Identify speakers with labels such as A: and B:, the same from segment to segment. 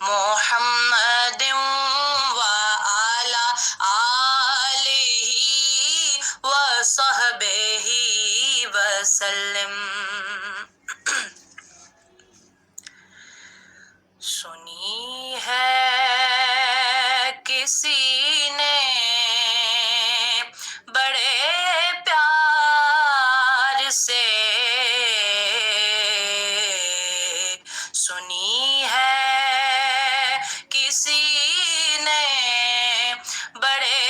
A: محمد وعلى آلہ وصحبہ وسلم۔ سنی ہے کسی نے بڑے پیار سے، سنی ہے کسی نے بڑے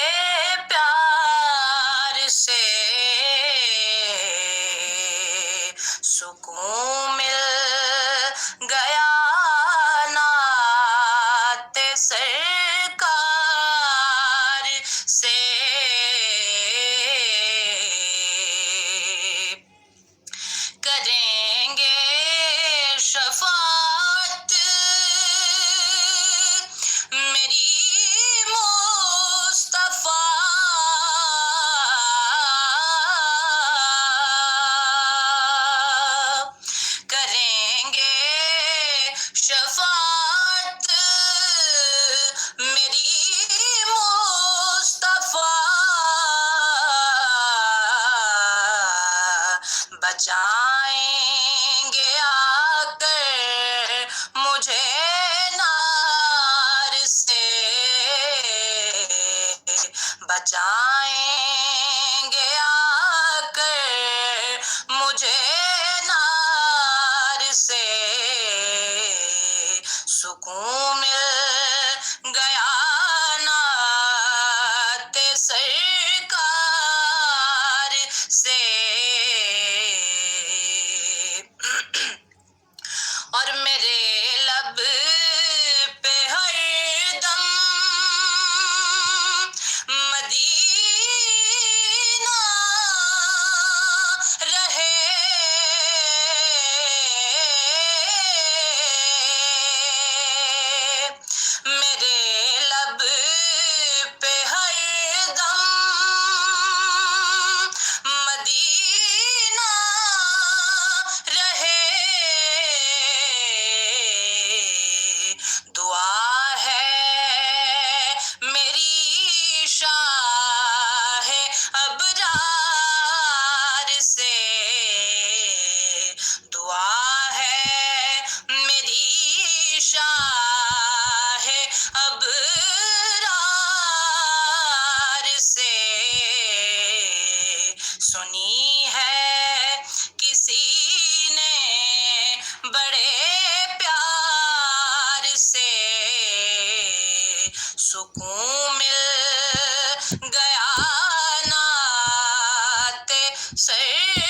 A: پیار سے، سکون مل گیا نعت سرکار سے، کریں گے شفاعت میری مصطفیٰ، کریں گے شفاعت میری مصطفیٰ، بچائیں گے آ کر مجھے نار سے، بچائیں گے آ کر مجھے نار سے، سکون مل گیا نعت سرکار سے، اور میرے لب پہ ہر دم مدینہ رہے، میرے لب پہ ہر دم مدینہ رہے، دعا ہے میری شاہ ابرار سے، دعا ہے میری شاہ ابرار سے، سنی ہے کسی نے بڑے پیار سے، سکون مل گیا نعت سرکار